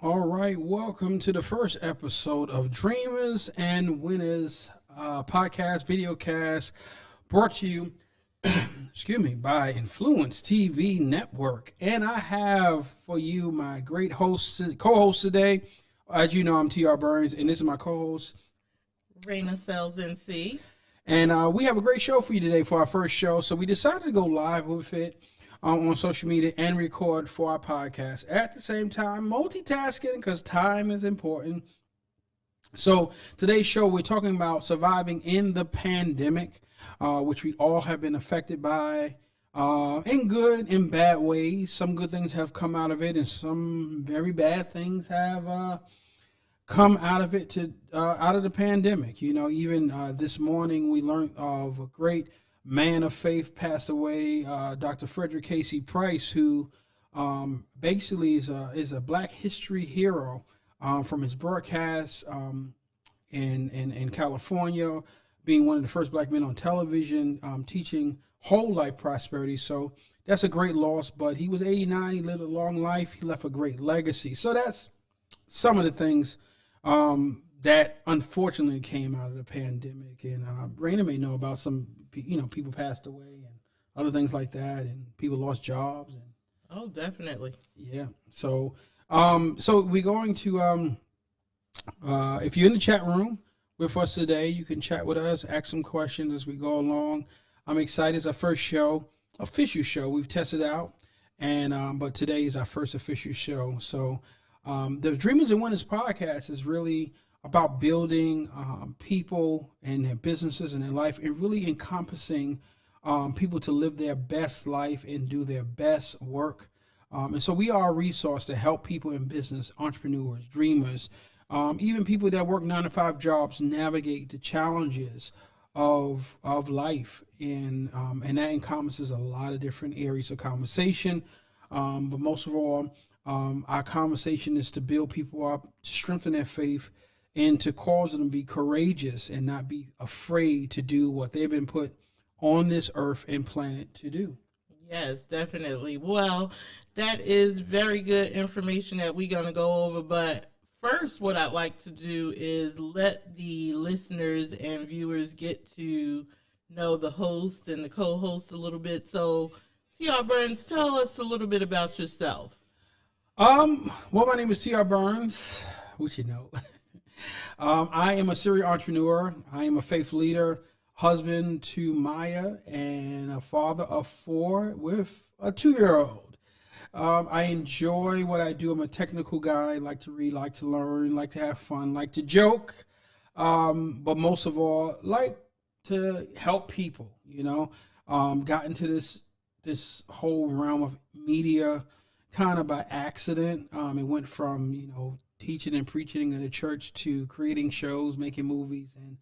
All right, welcome to the first episode of Dreamers and Winners podcast, videocast, brought to you, excuse me, by Influence TV Network. And I have for you my great co-host today. As you know, I'm TR Burns, and this is my co-host, Raina Sells NC. And we have a great show for you today for our first show. So we decided to go live with it on social media and record for our podcast at the same time, multitasking because time is important. So today's show, we're talking about surviving in the pandemic, which we all have been affected by in good and bad ways. Some good things have come out of it, and some very bad things have come out of it out of the pandemic. You know, even this morning we learned of a great man of faith passed away, Dr. Frederick Casey Price, who basically is a Black history hero from his broadcast in California, being one of the first Black men on television, teaching whole life prosperity. So that's a great loss. But he was 89. He lived a long life. He left a great legacy. So that's some of the things that unfortunately came out of the pandemic. And Raina may know about some, people passed away and other things like that, and people lost jobs. And oh, definitely. Yeah. So we're going to, if you're in the chat room with us today, you can chat with us, ask some questions as we go along. I'm excited. It's our first show, official show. We've tested out, and but today is our first official show. So the Dreamers and Winners podcast is really about building people and their businesses and their life, and really encompassing people to live their best life and do their best work. And so we are a resource to help people in business, entrepreneurs, dreamers, even people that work 9-to-5 jobs navigate the challenges of life. And that encompasses a lot of different areas of conversation. But most of all, our conversation is to build people up, to strengthen their faith, and to cause them to be courageous and not be afraid to do what they've been put on this earth and planet to do. Yes, definitely. Well, that is very good information that we're going to go over. But first, what I'd like to do is let the listeners and viewers get to know the host and the co-host a little bit. So, T.R. Burns, tell us a little bit about yourself. Well, my name is T.R. Burns, which you know. I am a serial entrepreneur. I am a faith leader, husband to Maya, and a father of 4 with a 2-year-old. I enjoy what I do. I'm a technical guy, like to read, like to learn, like to have fun, like to joke, but most of all, like to help people, got into this whole realm of media kind of by accident. It went from, teaching and preaching in the church to creating shows, making movies, and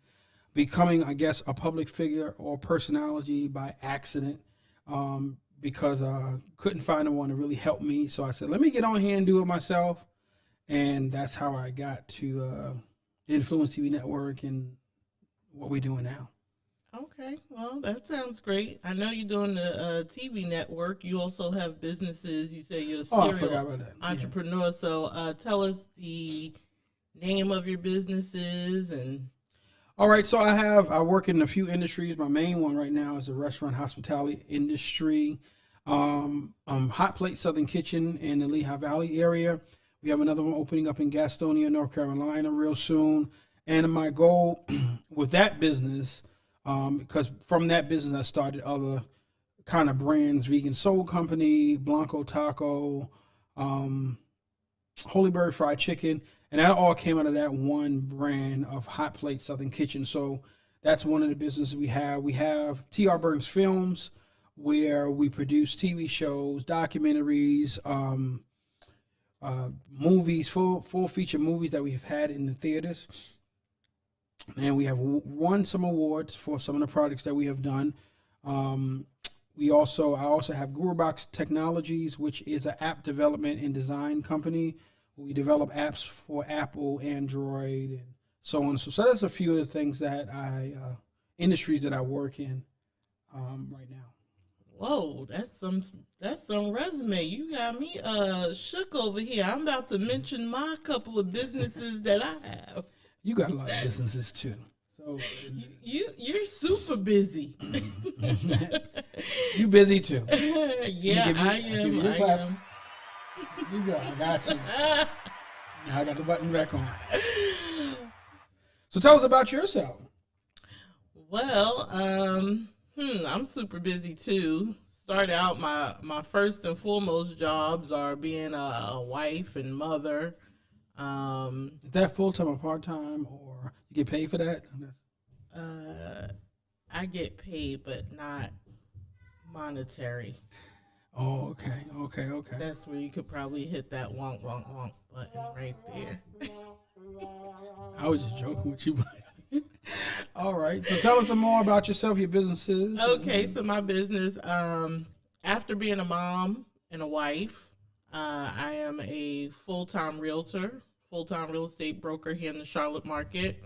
becoming, I guess, a public figure or personality by accident, because I couldn't find anyone to really help me. So I said, let me get on here and do it myself. And that's how I got to Influence TV Network and what we're doing now. Okay, well, that sounds great. I know you're doing the TV network. You also have businesses. You say you're a serial entrepreneur. Yeah. So tell us the name of your businesses. And all right, so I work in a few industries. My main one right now is the restaurant hospitality industry. Hot Plate Southern Kitchen in the Lehigh Valley area. We have another one opening up in Gastonia, North Carolina real soon. And my goal with that business, because from that business I started other kind of brands, Vegan Soul Company, Blanco Taco, Holy Bird Fried Chicken, and that all came out of that one brand of Hot Plate Southern Kitchen. So that's one of the businesses we have. We have TR Burns Films, where we produce TV shows, documentaries, movies, full feature movies that we've had in the theaters. And we have won some awards for some of the projects that we have done. I also have GuruBox Technologies, which is an app development and design company. We develop apps for Apple, Android, and so on. So that's a few of the things that industries that I work in right now. Whoa, that's some resume. You got me shook over here. I'm about to mention my couple of businesses that I have. You got a lot of businesses too. So you're super busy. You busy too. Yeah, I am. You go. I got you. Now I got the button back on. So tell us about yourself. Well, I'm super busy too. Started out my first and foremost jobs are being a wife and mother. Is that full time or part time, or you get paid for that? I get paid, but not monetary. Oh, okay. That's where you could probably hit that wonk wonk wonk button right there. I was just joking with you. All right. So tell us some more about yourself, your businesses. Okay, so my business, after being a mom and a wife, I am a full-time realtor, full-time real estate broker here in the Charlotte market.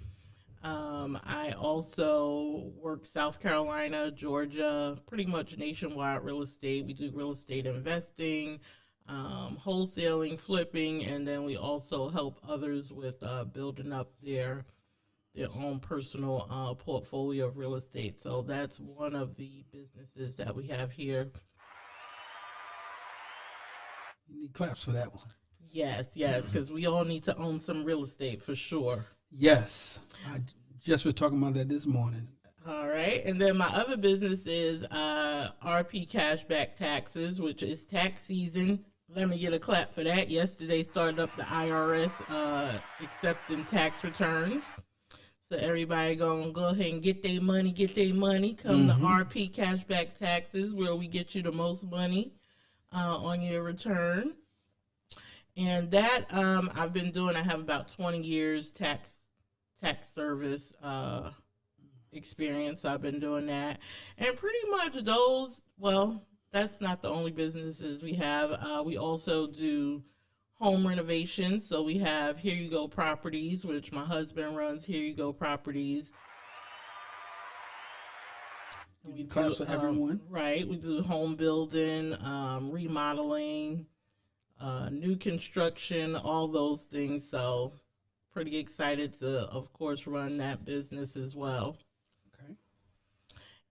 I also work South Carolina, Georgia, pretty much nationwide real estate. We do real estate investing, wholesaling, flipping, and then we also help others with building up their own personal portfolio of real estate. So that's one of the businesses that we have here. You need claps for that one. Yes, because we all need to own some real estate for sure. Yes. I just was talking about that this morning. All right. And then my other business is RP Cashback Taxes, which is tax season. Let me get a clap for that. Yesterday started up the IRS accepting tax returns. So everybody gonna go ahead and get their money. Come to RP Cashback Taxes, where we get you the most money on your return. And that I've been doing. I have about 20 years tax service experience. I've been doing that, and pretty much those. Well, that's not the only businesses we have. We also do home renovations. So we have Here You Go Properties, which my husband runs. Here You Go Properties. And we do everyone. Right. We do home building, remodeling, new construction, all those things. So pretty excited to, of course, run that business as well. Okay.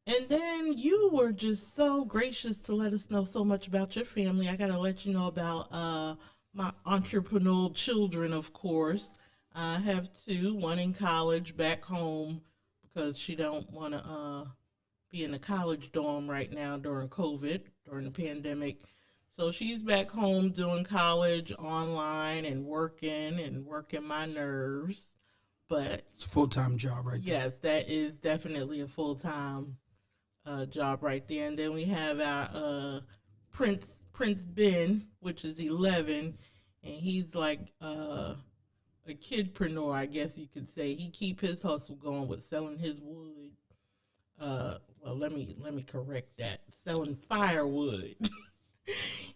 And then you were just so gracious to let us know so much about your family. I got to let you know about my entrepreneurial children, of course. I have two, one in college back home because she don't want to be in a college dorm right now during COVID, during the pandemic. So she's back home doing college online and working my nerves. But it's a full-time job right there. Yes, that is definitely a full-time job right there. And then we have our Prince Ben, which is 11, and he's like a kidpreneur, I guess you could say. He keep his hustle going with selling his wood. Well, let me correct that. Selling firewood.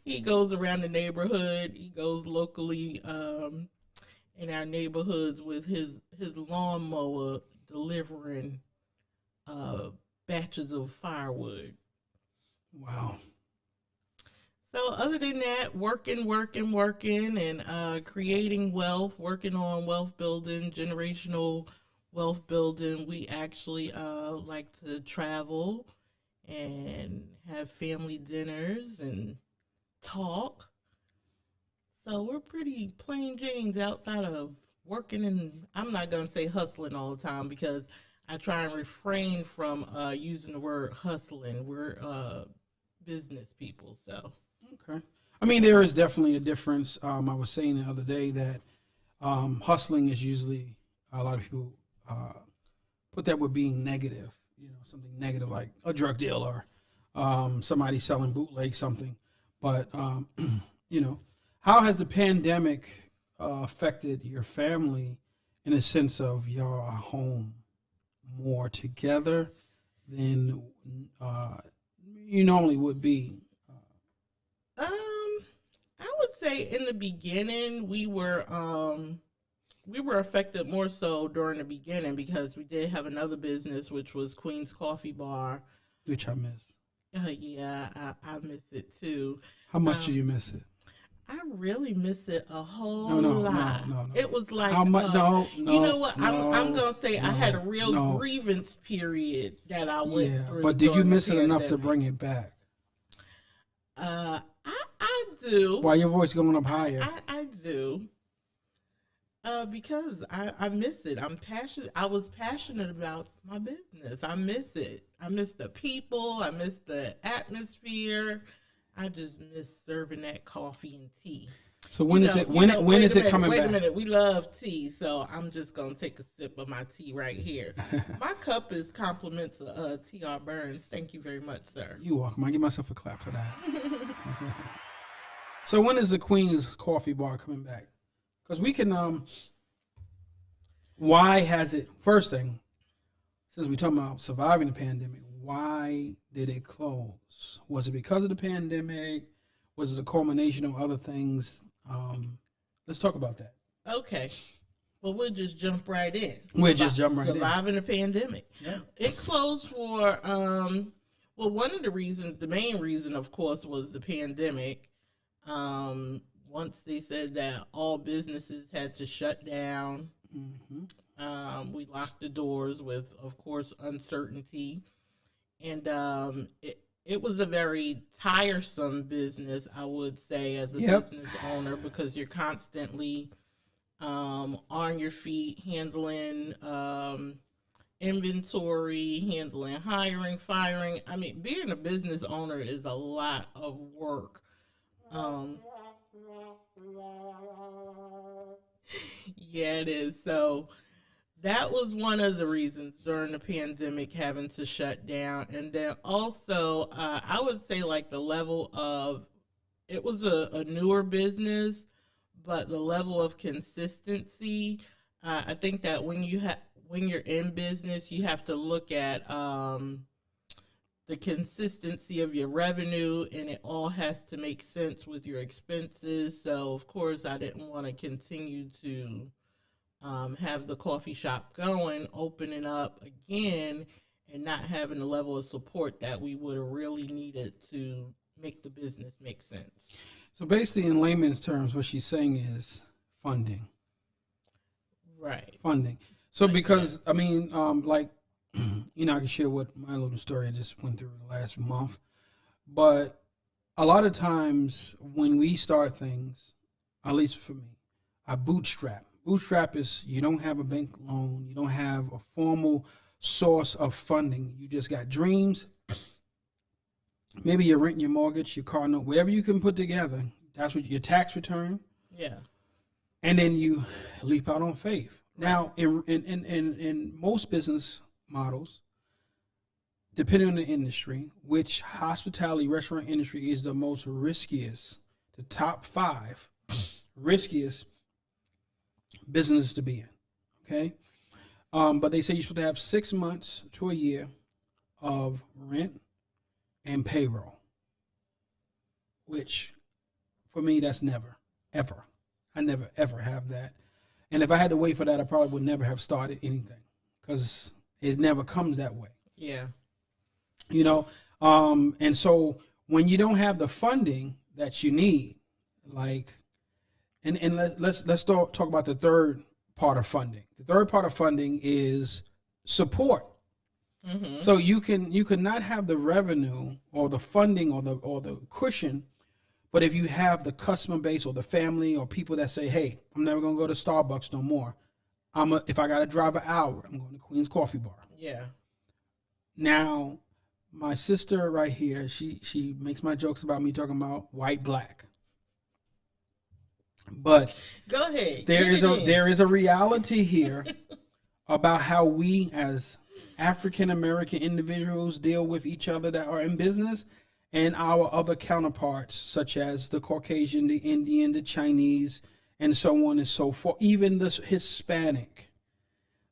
He goes around the neighborhood. He goes locally in our neighborhoods with his lawnmower delivering batches of firewood. Wow. So other than that, working, and creating wealth, working on wealth building, generational wealth building. We actually like to travel and have family dinners and talk. So we're pretty plain Janes outside of working, and I'm not going to say hustling all the time because I try and refrain from using the word hustling. We're business people, so. Okay. I mean, there is definitely a difference. I was saying the other day that hustling is usually, a lot of people put that with being negative, something negative like a drug dealer, somebody selling bootleg something. But, how has the pandemic affected your family in a sense of you're home more together than you normally would be? I would say in the beginning we were affected more so during the beginning because we did have another business which was Queen's Coffee Bar, which I miss. Yeah, I miss it too. How much do you miss it? I really miss it a whole No, no, lot. no, no, no. It was like, How much? No, you know no, what? I'm no, gonna say I had a real no. grievance period that I went Yeah, through. but did you during the miss it enough to pandemic. bring it back? I do. Why your voice going up higher? I do. Because I miss it. I'm passionate. I was passionate about my business. I miss it. I miss the people. I miss the atmosphere. I just miss serving that coffee and tea. So when is it? When is it coming back? Wait a minute. We love tea, so I'm just gonna take a sip of my tea right here. My cup is compliments of T.R. Burns. Thank you very much, sir. You welcome. I give myself a clap for that. So when is the Queen's Coffee Bar coming back? Because we can. Why has it? First thing, since we're talking about surviving the pandemic, why did it close? Was it because of the pandemic? Was it a culmination of other things? Let's talk about that. Okay. Well, we'll just jump right in. Surviving the pandemic. Yeah. It closed for, well, one of the reasons, the main reason, of course, was the pandemic. Once they said that all businesses had to shut down, we locked the doors with, of course, uncertainty. And it was a very tiresome business, I would say, as a business owner, because you're constantly on your feet, handling inventory, handling hiring, firing. I mean, being a business owner is a lot of work. Yeah, it is. So that was one of the reasons during the pandemic having to shut down. And then also, I would say like the level of, it was a newer business, but the level of consistency, I think that when you're in business, you have to look at the consistency of your revenue, and it all has to make sense with your expenses. So, of course, I didn't want to continue to have the coffee shop going, opening up again, and not having the level of support that we would have really needed to make the business make sense. So basically, in layman's terms, what she's saying is funding. Right. Funding. So because, I mean, like, you know, I can share what my little story I just went through the last month. But a lot of times when we start things, at least for me, I bootstrap. Bootstrap is you don't have a bank loan. You don't have a formal source of funding. You just got dreams. Maybe you're renting your mortgage, your car note, whatever you can put together. That's what your tax return. Yeah. And then you leap out on faith. Right. Now, in most business models, depending on the industry, which hospitality restaurant industry is the most riskiest, the top 5 riskiest business to be in. Okay. But they say you're supposed to have 6 months to a year of rent and payroll, which for me, that's never, ever. I never, ever have that. And if I had to wait for that, I probably would never have started anything because it never comes that way. Yeah. You know, and so when you don't have the funding that you need, like, and let's talk about the third part of funding. The third part of funding is support. Mm-hmm. So you can not have the revenue or the funding or the cushion, but if you have the customer base or the family or people that say, "Hey, I'm never gonna go to Starbucks no more. If I gotta drive an hour, I'm going to Queen's Coffee Bar." Yeah. Now, my sister right here, she makes my jokes about me talking about white black. But go ahead. There is a reality here about how we as African American individuals deal with each other that are in business and our other counterparts, such as the Caucasian, the Indian, the Chinese, and so on and so forth, even the Hispanic.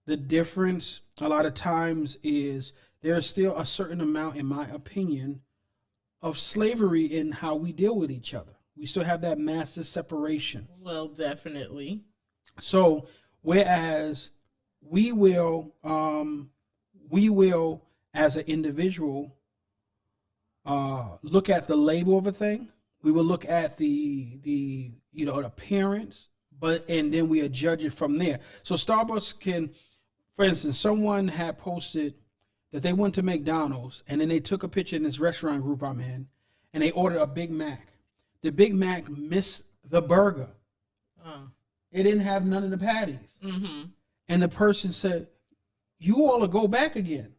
The difference a lot of times is there's still a certain amount, in my opinion, of slavery in how we deal with each other. We still have that massive separation. Well, definitely. So, whereas we will, as an individual, look at the label of a thing. We will look at the appearance, and then we judge it from there. So Starbucks can, for instance, someone had posted that they went to McDonald's and then they took a picture in this restaurant group I'm in, and they ordered a Big Mac. The Big Mac missed the burger. It didn't have none of the patties. Mm-hmm. And the person said, "You all will go back again."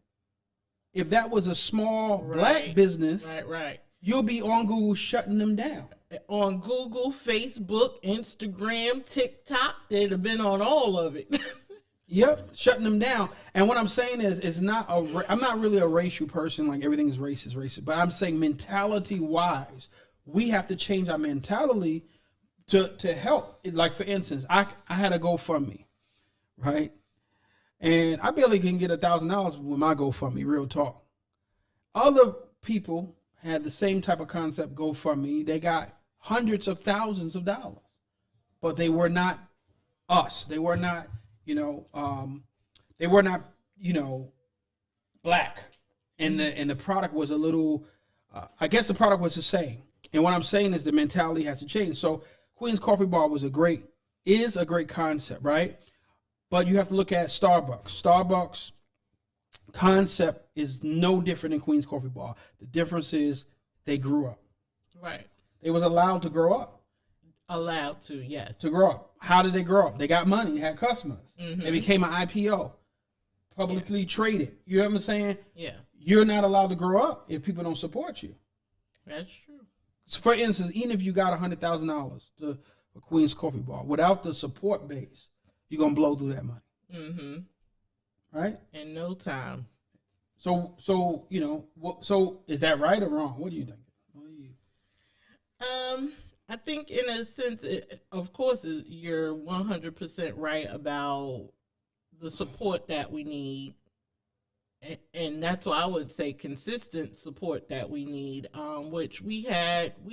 If that was a small black business, you'll be on Google shutting them down. On Google, Facebook, Instagram, TikTok, they'd have been on all of it. Yep, shutting them down. And what I'm saying is, I'm not really a racial person, like everything is racist. But I'm saying mentality-wise, we have to change our mentality to help. Like, for instance, I had a GoFundMe, right? And I barely can get $1,000 with my GoFundMe, real talk. Other people had the same type of concept GoFundMe. They got hundreds of thousands of dollars. But they were not us. They were not, black. And the product was a little, I guess the product was the same. And what I'm saying is the mentality has to change. So Queen's Coffee Bar is a great concept, right? But you have to look at Starbucks. Starbucks concept is no different than Queen's Coffee Bar. The difference is they grew up. Right. They was allowed to grow up. Allowed to, yes. To grow up. How did they grow up? They got money, had customers. Mm-hmm. They became an IPO, publicly traded. You know what I'm saying? Yeah. You're not allowed to grow up if people don't support you. That's true. So for instance, even if you got $100,000 to a Queen's Coffee Bar, without the support base, you're going to blow through that money. Mm-hmm. Right? In no time. So is that right or wrong? What do you think? I think in a sense, of course, you're 100% right about the support that we need. And that's why I would say consistent support that we need, which we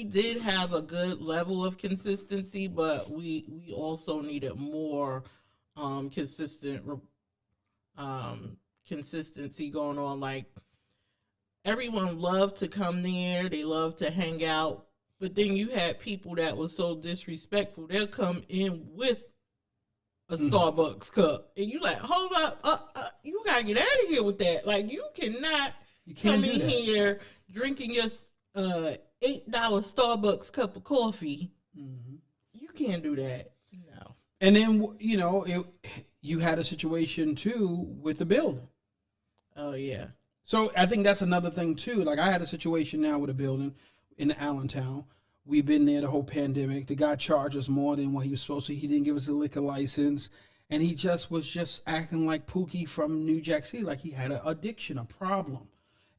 did have a good level of consistency, but we also needed more consistency going on. Like, everyone loved to come there, they loved to hang out, but then you had people that were so disrespectful. They'll come in with a Starbucks cup, and you like, hold up, you gotta get out of here with that. Like, you cannot come in here drinking your $8 Starbucks cup of coffee. Mm-hmm. You can't do that. No. And then you had a situation too with the building. Oh yeah. So I think that's another thing too. Like, I had a situation now with a building in Allentown. We've been there the whole pandemic. The guy charged us more than what he was supposed to. He didn't give us a liquor license. And he was acting like Pookie from New Jack City, like he had an addiction, a problem.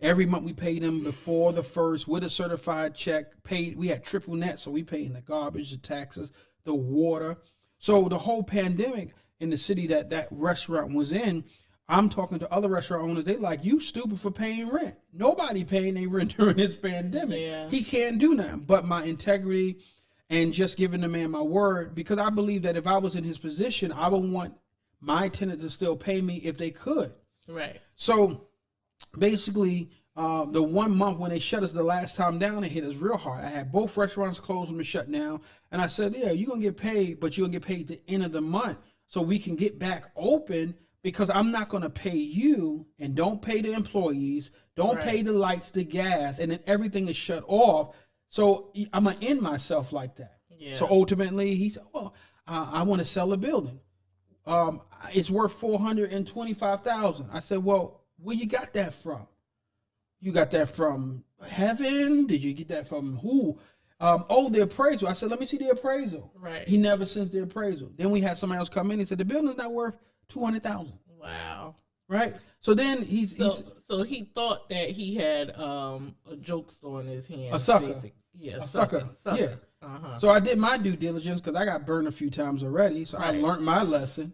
Every month we paid him before the first with a certified check. We had triple net, so we paid the garbage, the taxes, the water. So the whole pandemic in the city that restaurant was in, I'm talking to other restaurant owners. They like, you stupid for paying rent. Nobody paying their rent during this pandemic. Yeah. He can't do nothing. But my integrity and just giving the man my word, because I believe that if I was in his position, I would want my tenant to still pay me if they could. Right. So basically, the 1 month when they shut us the last time down, it hit us real hard. I had both restaurants closed when they shut down. And I said, yeah, you're going to get paid, but you're going to get paid at the end of the month so we can get back open. Because I'm not going to pay you and don't pay the employees, don't pay the lights, the gas, and then everything is shut off. So I'm going to end myself like that. Yeah. So ultimately, he said, well, I want to sell the building. It's worth $425,000. I said, well, where you got that from? You got that from heaven? Did you get that from who? The appraisal. I said, let me see the appraisal. Right. He never sent the appraisal. Then we had somebody else come in and said, the building's not worth $200,000. Wow. Right. So then so he thought that he had a jokester in his hand. A sucker. Basically. Yeah. A sucker. Yeah. Uh-huh. So I did my due diligence because I got burned a few times already. So I learned my lesson.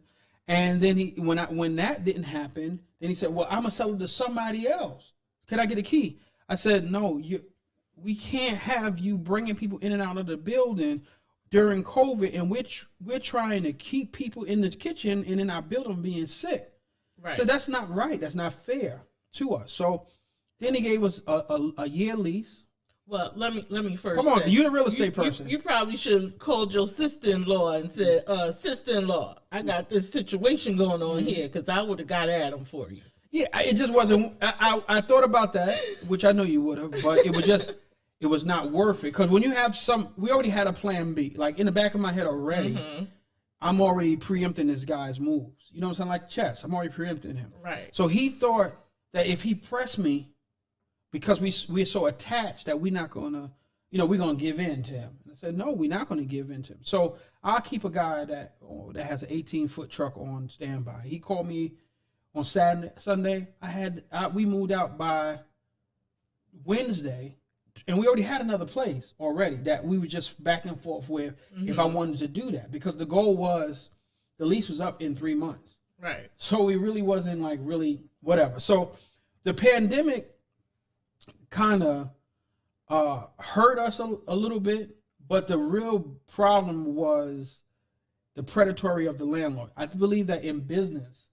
And then when that didn't happen, then he said, well, I'm gonna sell it to somebody else. Can I get a key? I said, no, we can't have you bringing people in and out of the building during COVID, and we're trying to keep people in the kitchen and in our building being sick. Right. So that's not right. That's not fair to us. So Then he gave us a year lease. Well, let me first. Come on, say, you're the real estate person. You probably should have called your sister-in-law and said, "Sister-in-law, I got this situation going on here," because I would have got at him for you. Yeah, it just wasn't. I thought about that, which I know you would have, but it was not worth it. Because when you have we already had a plan B, like in the back of my head already. Mm-hmm. I'm already preempting this guy's moves. You know what I'm saying? Like chess, I'm already preempting him. Right. So he thought that if he pressed me, because we're so attached that we're not gonna, we're gonna give in to him. And I said, no, we're not gonna give in to him. So I'll keep a guy that has an 18-foot truck on standby. He called me on Sunday. We moved out by Wednesday, and we already had another place already that we were just back and forth with if I wanted to do that, because the goal was the lease was up in 3 months. Right. So it really wasn't like really whatever. So the pandemic kind of hurt us a little bit, but the real problem was the predatory of the landlord. I believe that in business,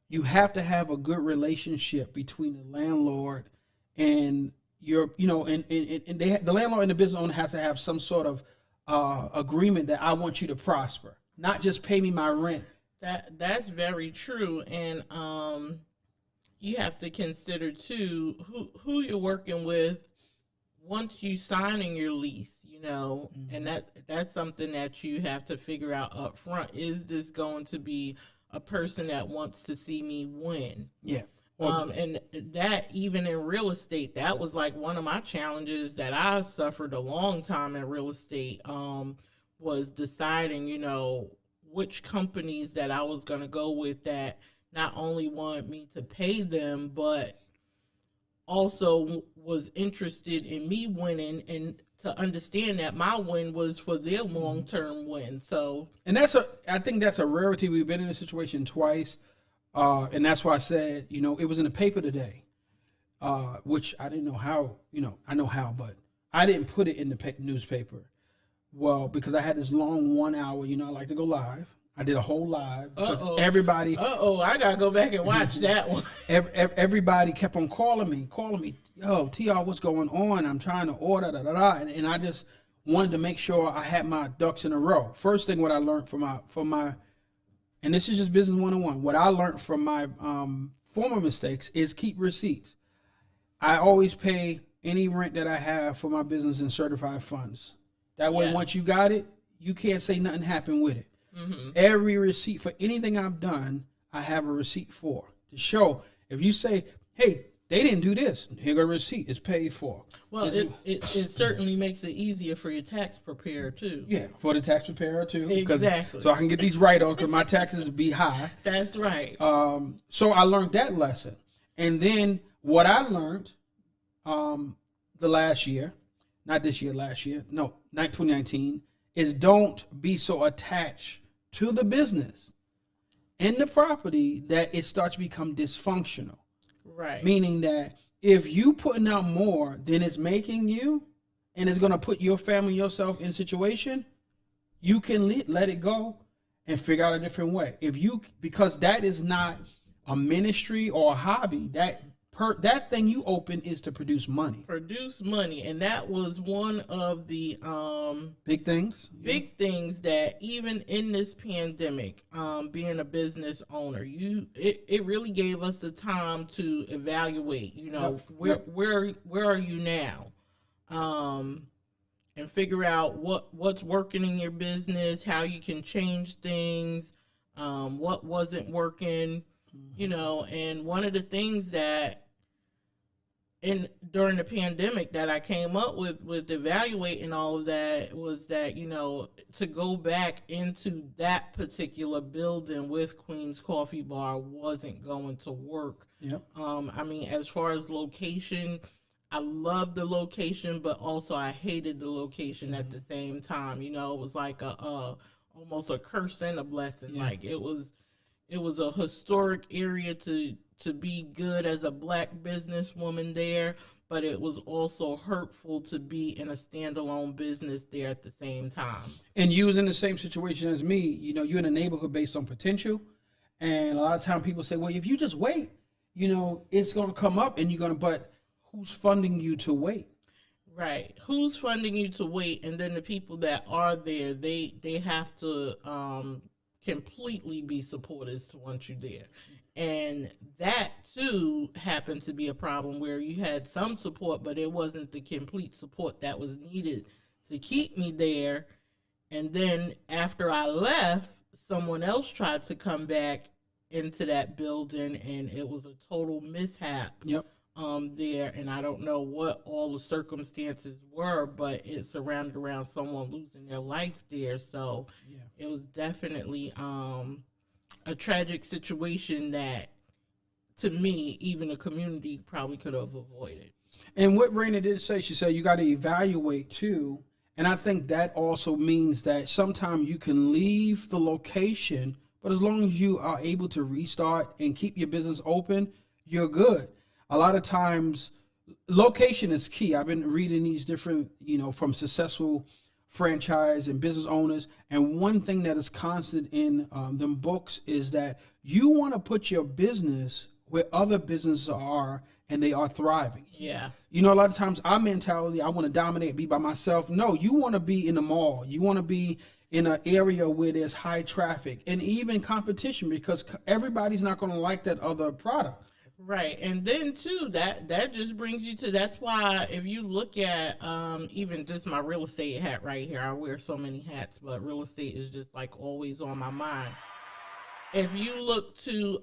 you have to have a good relationship between the landlord and the landlord and the business owner has to have some sort of agreement that I want you to prosper, not just pay me my rent. That's very true, and you have to consider too who you're working with once you signing your lease, and that's something that you have to figure out up front. Is this going to be a person that wants to see me win? Yeah. And that, even in real estate, that was like one of my challenges that I suffered a long time in real estate, was deciding, which companies that I was going to go with that not only wanted me to pay them, but also was interested in me winning, and to understand that my win was for their long-term win. So, and I think that's a rarity. We've been in a situation twice. And that's why I said, it was in the paper today, which I didn't know how, I know how, but I didn't put it in the newspaper. Well, because I had this long 1 hour, I like to go live. I did a whole live because everybody. I gotta go back and watch that one. Everybody kept on calling me. Yo, TR, what's going on? I'm trying to order, and I just wanted to make sure I had my ducks in a row. First thing, what I learned from my, and this is just business 101. What I learned from my former mistakes is keep receipts. I always pay any rent that I have for my business in certified funds. That way, once you got it, you can't say nothing happened with it. Mm-hmm. Every receipt for anything I've done, I have a receipt for to show. If you say, "Hey, they didn't do this," here go a receipt. It's paid for. Well, it certainly makes it easier for your tax preparer too. Yeah, for the tax preparer too. Exactly. So I can get these write-offs because my taxes be high. That's right. So I learned that lesson, and then what I learned, the last year, not this year, last year, no, not 2019, is don't be so attached to the business and the property that it starts to become dysfunctional. Right. Meaning that if you putting out more than it's making you, and it's going to put your family, yourself in a situation, you can let it go and figure out a different way. Because that is not a ministry or a hobby. That thing you open is to produce money. And that was one of the big things that even in this pandemic, being a business owner, it really gave us the time to evaluate, where are you now, and figure out what's working in your business, how you can change things, what wasn't working, and one of the things that during the pandemic that I came up with evaluating all of that was that, to go back into that particular building with Queen's Coffee Bar wasn't going to work. Yep. As far as location, I loved the location, but also I hated the location at the same time. It was like almost a curse and a blessing. Yeah. Like it was a historic area to be good as a Black businesswoman there, but it was also hurtful to be in a standalone business there at the same time. And you was in the same situation as me. You're in a neighborhood based on potential, and a lot of times people say, well, if you just wait, it's going to come up, and you're going to, but who's funding you to wait. Right. Who's funding you to wait? And then the people that are there, they have to completely be supportive to want you there. And that, too, happened to be a problem where you had some support, but it wasn't the complete support that was needed to keep me there. And then after I left, someone else tried to come back into that building, and it was a total mishap. Yep. There, and I don't know what all the circumstances were, but it surrounded around someone losing their life there. So it was definitely a tragic situation that, to me, even the community probably could have avoided. And what Raina did say, she said you got to evaluate too. And I think that also means that sometimes you can leave the location, but as long as you are able to restart and keep your business open, you're good. A lot of times, location is key. I've been reading these different, from successful franchise and business owners. And one thing that is constant in them books is that you want to put your business where other businesses are and they are thriving. Yeah. A lot of times our mentality, I want to dominate, be by myself. No, you want to be in the mall. You want to be in an area where there's high traffic and even competition, because everybody's not going to like that other product. Right. And then, too, that just brings you to, that's why if you look at even just my real estate hat right here, I wear so many hats, but real estate is just like always on my mind. If you look to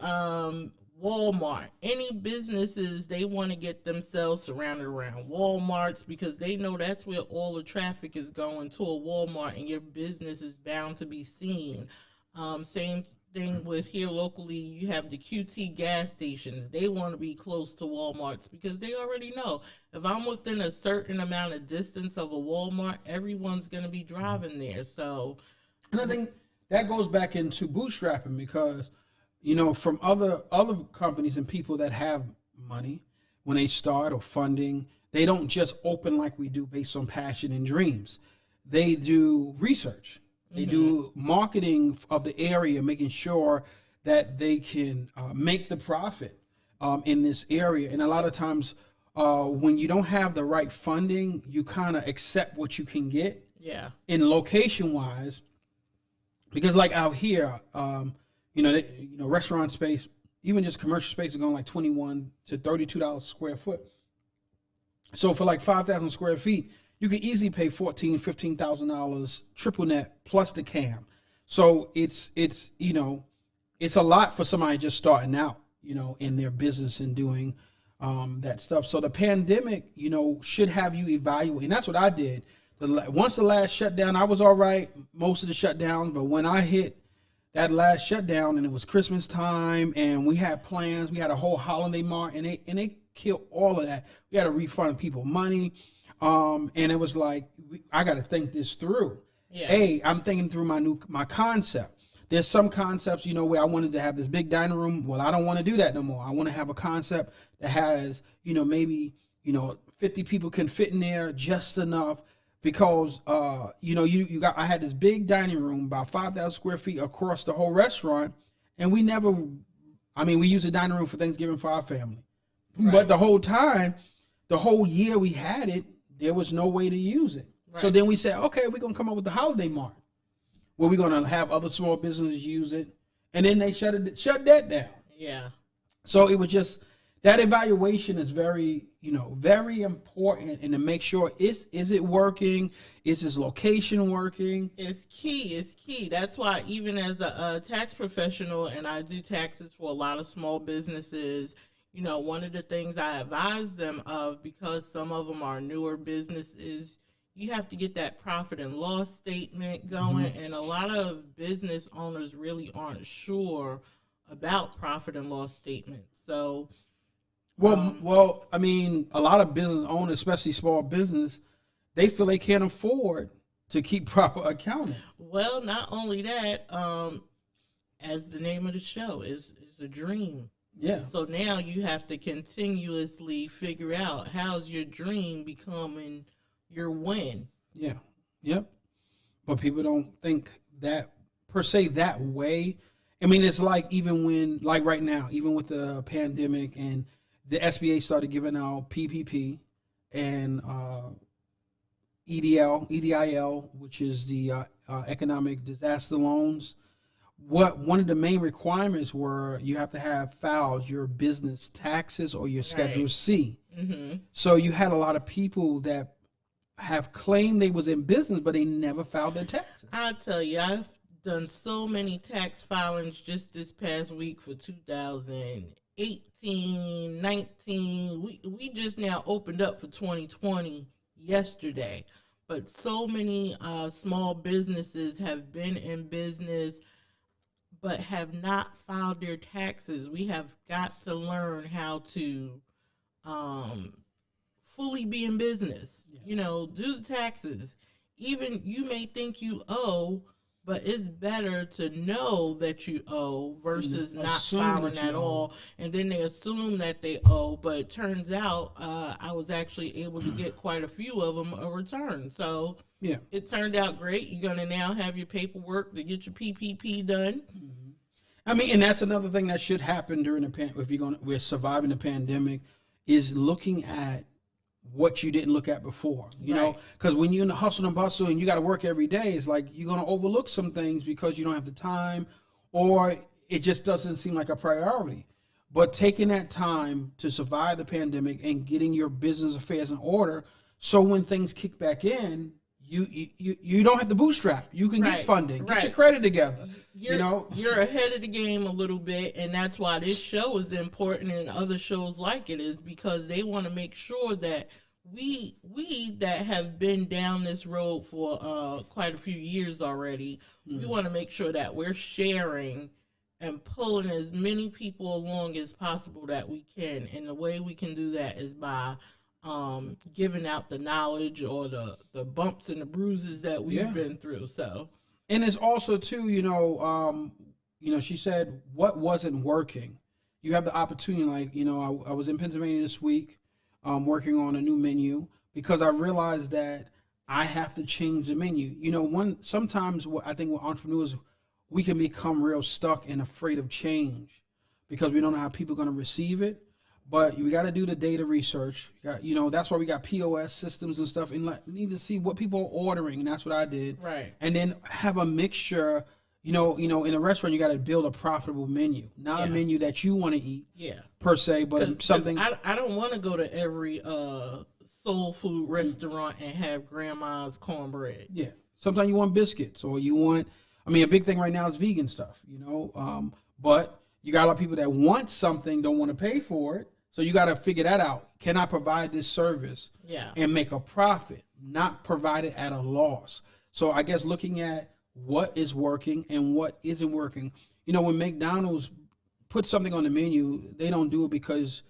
Walmart, any businesses, they want to get themselves surrounded around Walmarts because they know that's where all the traffic is going, to a Walmart, and your business is bound to be seen. Same thing with here locally, you have the QT gas stations. They want to be close to Walmarts because they already know if I'm within a certain amount of distance of a Walmart, everyone's going to be driving there. So, and I think that goes back into bootstrapping because, from other companies and people that have money, when they start or funding, they don't just open like we do based on passion and dreams. They do research. They do marketing of the area, making sure that they can make the profit in this area. And a lot of times when you don't have the right funding, you kind of accept what you can get. Yeah. In location-wise, because like out here, restaurant space, even just commercial space is going like $21 to $32 a square foot. So for like 5,000 square feet, you can easily pay $14,000, $15,000 triple net plus the cam. So it's a lot for somebody just starting out, in their business and doing that stuff. So the pandemic, should have you evaluate. And that's what I did. Once the last shutdown, I was all right, most of the shutdowns. But when I hit that last shutdown and it was Christmas time and we had plans, we had a whole holiday mart and they killed all of that. We had to refund people money. And it was like, I got to think this through. Yeah. Hey, I'm thinking through my concept. There's some concepts, where I wanted to have this big dining room. Well, I don't want to do that no more. I want to have a concept that has, maybe, 50 people can fit in there just enough because, I had this big dining room, about 5,000 square feet across the whole restaurant. And we use the dining room for Thanksgiving for our family. Right. But the whole year we had it, there was no way to use it. Right. So then we said, okay, we're going to come up with the holiday mart where we're going to have other small businesses use it. And then they shut that down. Yeah. So it was just, that evaluation is very, very important. And to make sure, is it working? Is this location working? It's key. That's why even as a tax professional, and I do taxes for a lot of small businesses, one of the things I advise them of, because some of them are newer businesses, you have to get that profit and loss statement going. Mm-hmm. And a lot of business owners really aren't sure about profit and loss statements. So, a lot of business owners, especially small business, they feel they can't afford to keep proper accounting. Well, not only that, as the name of the show is a dream. Yeah. So now you have to continuously figure out how's your dream becoming your win. Yeah. Yep. But people don't think that per se that way. I mean, it's like even when, like right now, even with the pandemic and the SBA started giving out PPP and EDIL, which is the economic disaster loans. One of the main requirements were you have to have filed your business taxes or your Schedule C. Mm-hmm. So you had a lot of people that have claimed they was in business, but they never filed their taxes. I'll tell you, I've done so many tax filings just this past week for 2018, 19. We just now opened up for 2020 yesterday. But so many small businesses have been in business but have not filed their taxes. We have got to learn how to fully be in business. Yeah. You know, do the taxes. Even you may think you owe, but it's better to know that you owe versus not filing at all. And then they assume that they owe, but it turns out I was actually able to get quite a few of them a return. So yeah, it turned out great. You're going to now have your paperwork to get your PPP done. Mm-hmm. I mean, and that's another thing that should happen during we're surviving the pandemic, is looking at what you didn't look at before, you know, because when you're in the hustle and bustle and you got to work every day, it's like you're going to overlook some things because you don't have the time or it just doesn't seem like a priority. But taking that time to survive the pandemic and getting your business affairs in order, so when things kick back in, you don't have to bootstrap. You can get funding, get your credit together. You're ahead of the game a little bit, and that's why this show is important and other shows like it is, because they want to make sure that we that have been down this road for quite a few years already, we want to make sure that we're sharing and pulling as many people along as possible that we can. And the way we can do that is by giving out the knowledge or the bumps and the bruises that we've been through. So, and it's also too, she said what wasn't working. You have the opportunity, like, I was in Pennsylvania this week, working on a new menu because I realized that I have to change the menu. Sometimes I think with entrepreneurs, we can become real stuck and afraid of change because we don't know how people are going to receive it. But we got to do the data research. That's why we got POS systems and stuff, and need to see what people are ordering, and that's what I did. Right. And then have a mixture. In a restaurant, you got to build a profitable menu, not a menu that you want to eat. Yeah. Per se, but something. I don't want to go to every soul food restaurant and have grandma's cornbread. Yeah. Sometimes you want biscuits, or you want. A big thing right now is vegan stuff. But you got a lot of people that want something, don't want to pay for it. So you got to figure that out. Can I provide this service and make a profit, not provide it at a loss? So I guess looking at what is working and what isn't working. When McDonald's puts something on the menu, they don't do it because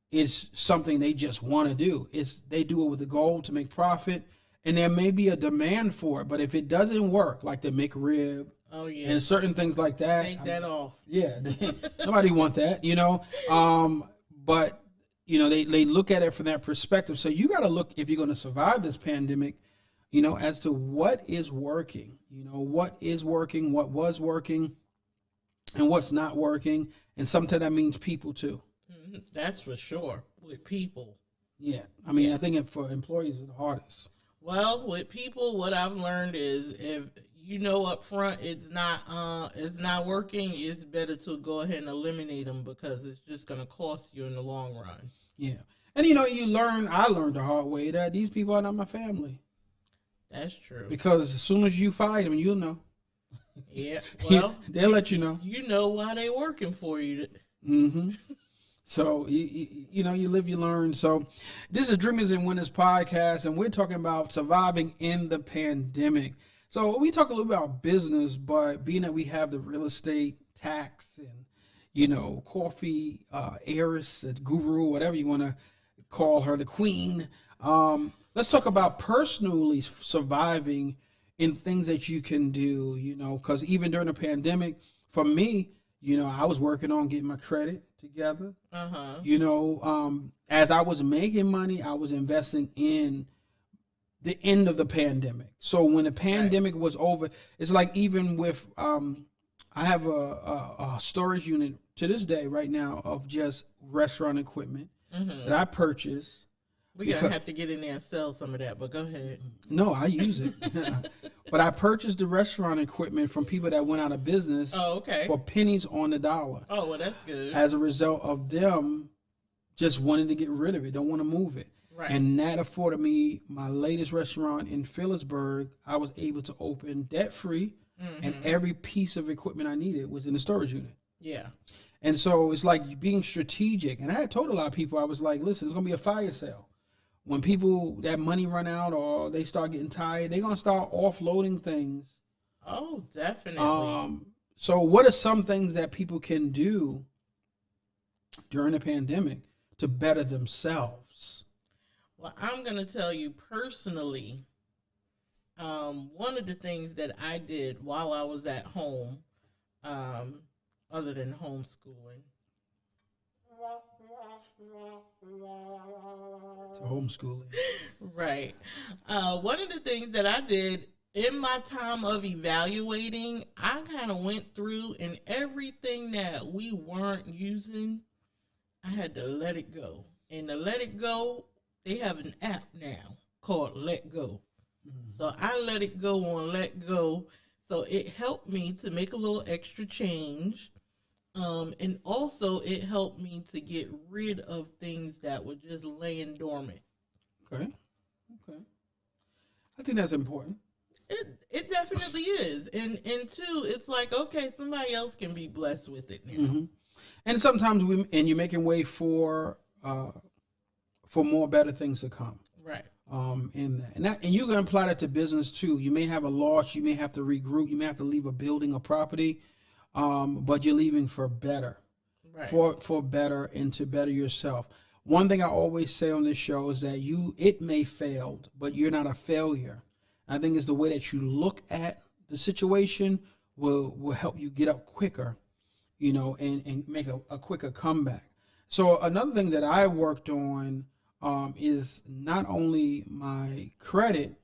it's something they just want to do. They do it with the goal to make profit, and there may be a demand for it. But if it doesn't work, like the McRib, and certain things like that, take that off. Yeah, nobody want that, But they look at it from that perspective. So you got to look, if you're going to survive this pandemic, as to what is working. What is working, what was working, and what's not working. And sometimes that means people too. Mm-hmm. That's for sure. With people. Yeah, I think for employees it's the hardest. Well, with people, what I've learned is if up front it's not working, it's better to go ahead and eliminate them because it's just going to cost you in the long run. Yeah. And I learned the hard way that these people are not my family. That's true. Because as soon as you fire them, you'll know. Yeah. Well, they'll let you know. You know why they working for you. Mm-hmm. So, you live, you learn. So this is Dreamers and Winners podcast, and we're talking about surviving in the pandemic. So we talk a little bit about business, but being that we have the real estate tax and, coffee heiress, guru, whatever you want to call her, the queen, let's talk about personally surviving in things that you can do, because even during the pandemic, for me, I was working on getting my credit together. As I was making money, I was investing in the end of the pandemic. So when the pandemic was over, it's like even with, I have a storage unit to this day right now of just restaurant equipment. that I purchased. We're going to have to get in there and sell some of that, but go ahead. No, I use it. But I purchased the restaurant equipment from people that went out of business for pennies on the dollar. Oh, well, that's good. As a result of them just wanting to get rid of it, don't want to move it. Right. And that afforded me my latest restaurant in Phillipsburg. I was able to open debt-free, and every piece of equipment I needed was in the storage unit. Yeah. And so it's like being strategic. And I had told a lot of people, I was like, listen, it's going to be a fire sale. When people, that money run out or they start getting tired, they're going to start offloading things. Oh, definitely. So what are some things that people can do during the pandemic to better themselves? Well, I'm going to tell you personally, one of the things that I did while I was at home, other than homeschooling. Homeschooling. Right. One of the things that I did in my time of evaluating, I kind of went through and everything that we weren't using, I had to let it go. And to let it go, they have an app now called Let Go. So I let it go on Let Go. So it helped me to make a little extra change. And also it helped me to get rid of things that were just laying dormant. Okay. I think that's important. It definitely is. And two, it's like, okay, somebody else can be blessed with it now. And sometimes you're making way for more better things to come. Right. And you can apply that to business too. You may have a loss, you may have to regroup, you may have to leave a building or property, but you're leaving for better, right. for better and to better yourself. One thing I always say on this show is that it may fail, but you're not a failure. I think it's the way that you look at the situation will help you get up quicker, and make a quicker comeback. So another thing that I worked on is not only my credit,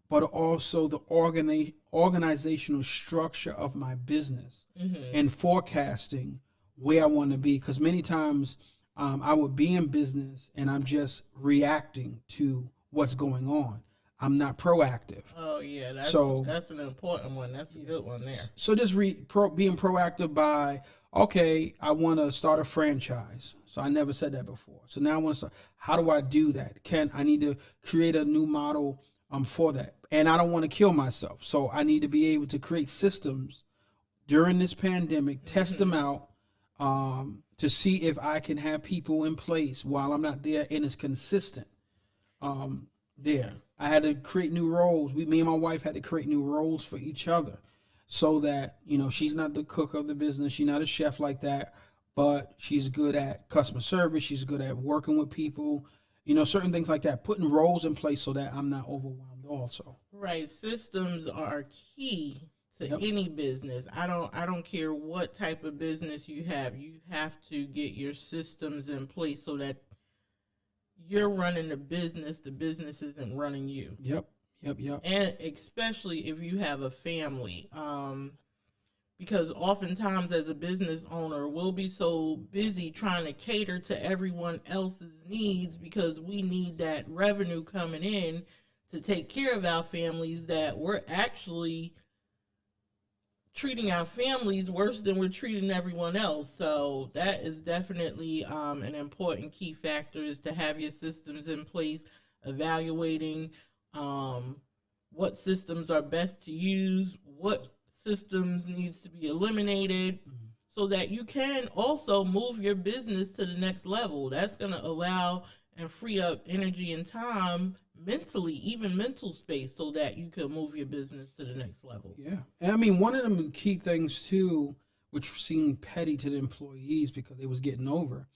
but also the organizational structure of my business and forecasting where I want to be. Because many times I would be in business and I'm just reacting to what's going on. I'm not proactive. Oh, yeah. That's an important one. That's a good one there. So just being proactive by, okay, I want to start a franchise. So I never said that before. So now I want to start. How do I do that? I need to create a new model for that. And I don't want to kill myself. So I need to be able to create systems during this pandemic, test them out to see if I can have people in place while I'm not there and it's consistent there. I had to create new roles. Me and my wife had to create new roles for each other so that, she's not the cook of the business. She's not a chef like that, but she's good at customer service. She's good at working with people, certain things like that, putting roles in place so that I'm not overwhelmed also. Right. Systems are key to any business. I don't care what type of business you have. You have to get your systems in place so that you're running the business isn't running you. Yep. And especially if you have a family, because oftentimes as a business owner, we'll be so busy trying to cater to everyone else's needs because we need that revenue coming in to take care of our families that we're actually treating our families worse than we're treating everyone else. So that is definitely an important key factor, is to have your systems in place, evaluating what systems are best to use, what systems needs to be eliminated, so that you can also move your business to the next level. That's going to allow and free up energy and time mentally, even mental space, so that you can move your business to the next level. Yeah. And I mean, one of the key things too, which seemed petty to the employees because they was getting over,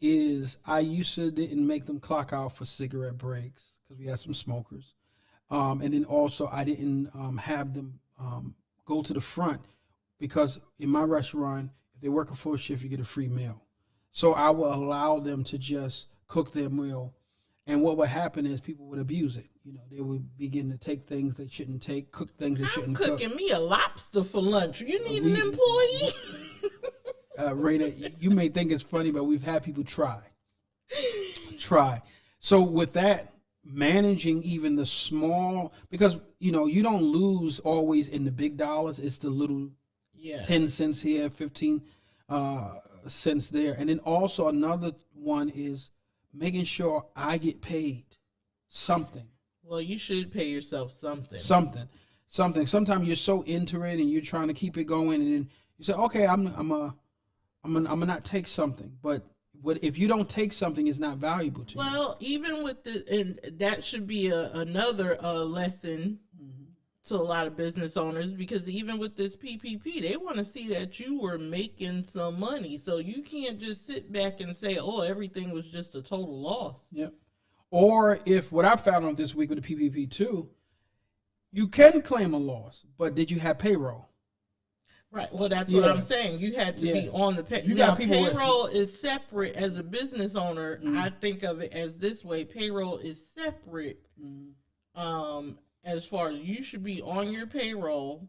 is I used to didn't make them clock out for cigarette breaks because we had some smokers. And then also I didn't have them go to the front because in my restaurant, if they work a full shift, you get a free meal. So I will allow them to just cook their meal. And what would happen is people would abuse it. They would begin to take things they shouldn't take, cook things they shouldn't cook. I'm cooking me a lobster for lunch. You need an employee? Raina, you may think it's funny, but we've had people try. try. So with that, managing even the small, because you know you don't lose always in the big dollars. It's the little 10 cents here, 15 cents there, and then also another one is making sure I get paid something. Well, you should pay yourself something. Something. Sometimes you're so into it and you're trying to keep it going, and then you say, "Okay, I'm gonna not take something." But if you don't take something, it's not valuable to you. Well, even with and that should be another lesson to a lot of business owners, because even with this PPP, they want to see that you were making some money. So you can't just sit back and say, "Oh, everything was just a total loss." Yep. Or if what I found out this week with the PPP too, you can claim a loss, but did you have payroll? Right. Well, that's what I'm saying. You had to be on the payroll. Now, payroll is separate. As a business owner, I think of it as this way. Payroll is separate. As far as you should be on your payroll,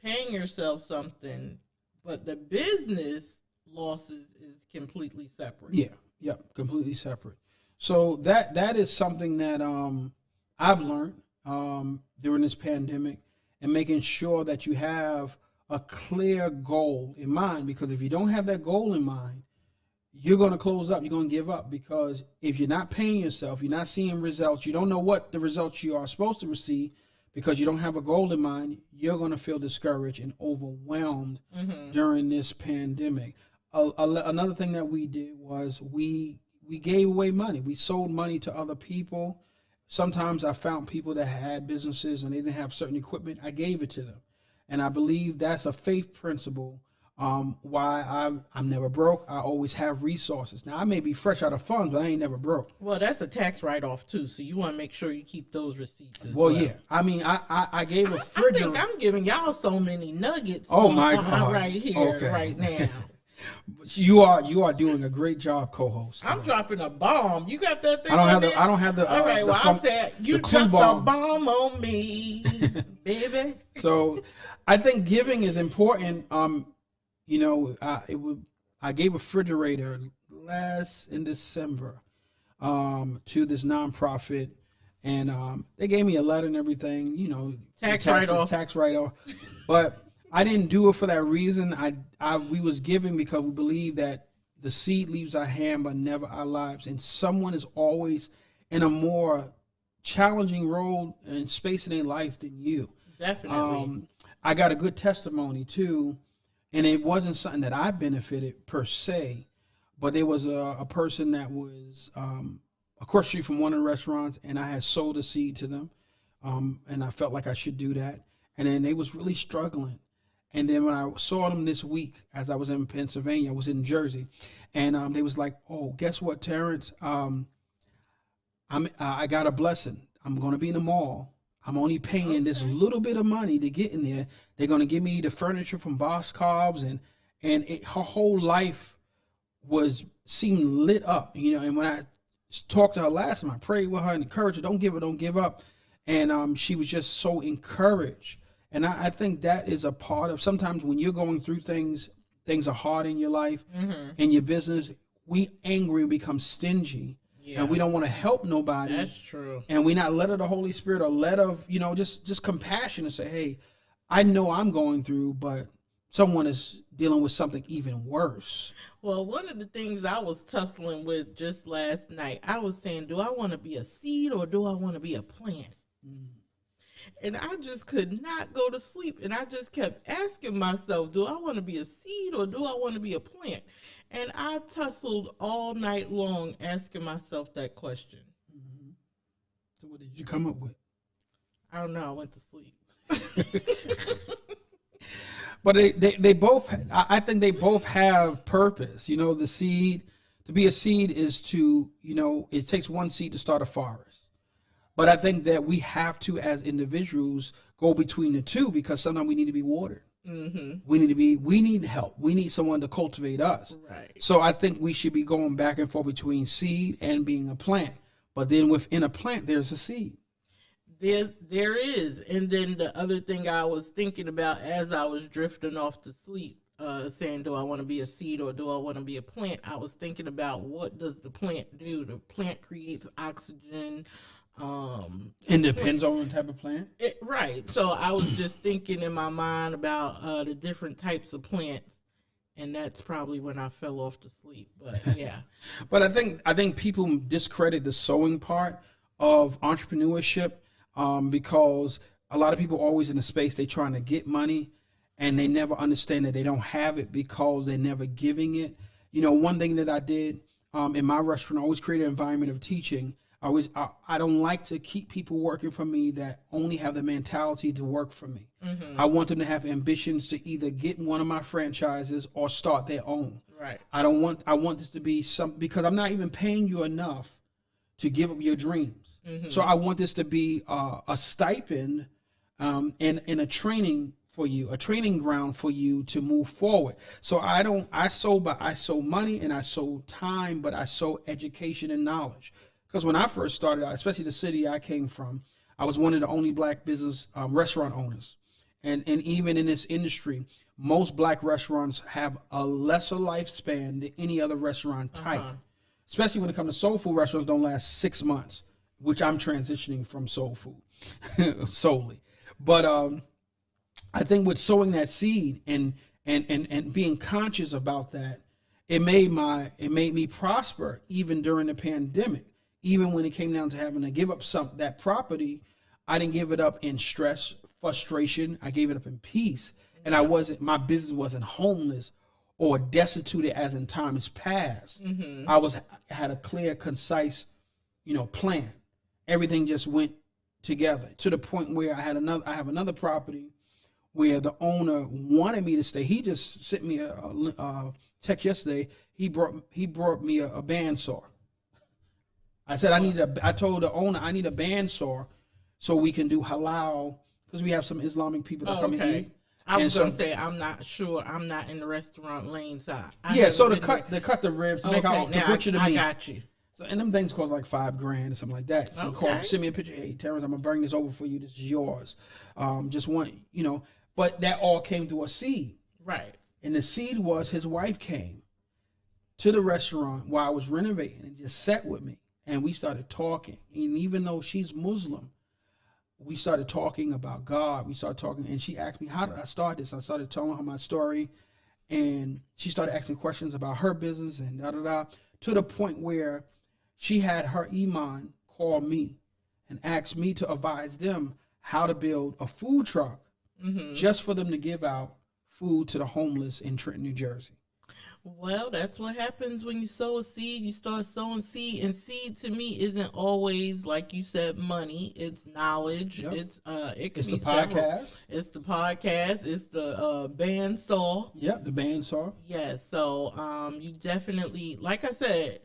paying yourself something, but the business losses is completely separate. Yeah, completely separate. So that is something that I've learned during this pandemic, and making sure that you have a clear goal in mind, because if you don't have that goal in mind, you're going to close up, you're going to give up, because if you're not paying yourself, you're not seeing results, you don't know what the results you are supposed to receive because you don't have a goal in mind, you're going to feel discouraged and overwhelmed during this pandemic. Another thing that we did was we gave away money. We sold money to other people. Sometimes I found people that had businesses and they didn't have certain equipment. I gave it to them. And I believe that's a faith principle, why I'm never broke. I always have resources. Now, I may be fresh out of funds, but I ain't never broke. Well, that's a tax write-off, too, so you want to make sure you keep those receipts as well. Well, yeah. I mean, I gave a fridge. I think I'm giving y'all so many nuggets my God. right here, right now. You are doing a great job, co-host. I'm dropping a bomb. You got that thing? I don't have the. All right. Well, I said you dropped a bomb on me, baby. So, I think giving is important. You know, I gave a refrigerator in December, to this nonprofit, and they gave me a letter and everything. You know, tax write-off, but I didn't do it for that reason. We was giving because we believe that the seed leaves our hand but never our lives, and someone is always in a more challenging role and space in their life than you. Definitely. I got a good testimony too, and it wasn't something that I benefited per se, but there was a person that was across the street from one of the restaurants, and I had sold a seed to them, and I felt like I should do that, and then they was really struggling. And then when I saw them this week, as I was in Pennsylvania, I was in Jersey, and they was like, "Oh, guess what, Terrence? I got a blessing. I'm going to be in the mall. I'm only paying this little bit of money to get in there. They're going to give me the furniture from Boscov's, and her whole life seemed lit up, you know. And when I talked to her last time, I prayed with her and encouraged her, don't give up. And she was just so encouraged. And I think that is a part of, sometimes when you're going through things are hard in your life, in your business, we angry and become stingy. Yeah. And we don't want to help nobody. That's true. And we not led of the Holy Spirit, or led of, you know, just compassion, and say, hey, I know I'm going through, but someone is dealing with something even worse. Well, one of the things I was tussling with just last night, I was saying, do I want to be a seed or do I want to be a plant? And I just could not go to sleep. And I just kept asking myself, do I want to be a seed or do I want to be a plant? And I tussled all night long asking myself that question. So what did you come up with? I don't know. I went to sleep. But they both, I think they both have purpose. You know, the seed, to be a seed is to, you know, it takes one seed to start a forest. But I think that we have to, as individuals, go between the two, because sometimes we need to be watered. We need help. We need someone to cultivate us. Right. So I think we should be going back and forth between seed and being a plant. But then within a plant, there's a seed. There is. And then the other thing I was thinking about as I was drifting off to sleep, saying, do I want to be a seed or do I want to be a plant? I was thinking about what does the plant do? The plant creates oxygen. And depends on the type of plant. Right. So I was just thinking in my mind about the different types of plants, and that's probably when I fell off to sleep. But yeah. But I think people discredit the sewing part of entrepreneurship because a lot of people always in the space they trying to get money and they never understand that they don't have it because they're never giving it. You know, one thing that I did in my restaurant, I always create an environment of teaching. I don't like to keep people working for me that only have the mentality to work for me. I want them to have ambitions to either get one of my franchises or start their own. Right. I want this to be because I'm not even paying you enough to give up your dreams. So I want this to be a stipend and a training for you, a training ground for you to move forward. So I sow money and I sow time, but I sow education and knowledge. Because when I first started out, especially the city I came from, I was one of the only black business restaurant owners. And even in this industry, most black restaurants have a lesser lifespan than any other restaurant type. Especially when it comes to soul food restaurants, don't last 6 months, which I'm transitioning from soul food solely. But I think with sowing that seed and being conscious about that, it made me prosper even during the pandemic. Even when it came down to having to give up that property, I didn't give it up in stress, frustration. I gave it up in peace, and my business wasn't homeless or destitute as in times past. I had a clear, concise, plan. Everything just went together to the point where I have another property where the owner wanted me to stay. He just sent me a text yesterday. He brought me a bandsaw. I said I told the owner I need a bandsaw so we can do halal because we have some Islamic people that come and eat. I was gonna say I'm not sure. I'm not in the restaurant lane, so so to cut the ribs to make out to butcher the meat. I got you. So and them things cost like $5,000 or something like that. So send me a picture. Hey Terrence, I'm gonna bring this over for you. This is yours. Just want but that all came through a seed. Right. And the seed was his wife came to the restaurant while I was renovating and just sat with me. And we started talking. And even though she's Muslim, we started talking about God. We started talking. And she asked me, how did I start this? I started telling her my story. And she started asking questions about her business and da-da-da. To the point where she had her imam call me and ask me to advise them how to build a food truck just for them to give out food to the homeless in Trenton, New Jersey. Well, that's what happens when you sow a seed. You start sowing seed, and seed to me isn't always, like you said, money. It's knowledge. Yep. It's the podcast. It's the podcast. It's the bandsaw. Yep, the bandsaw. Yes. So you definitely, like I said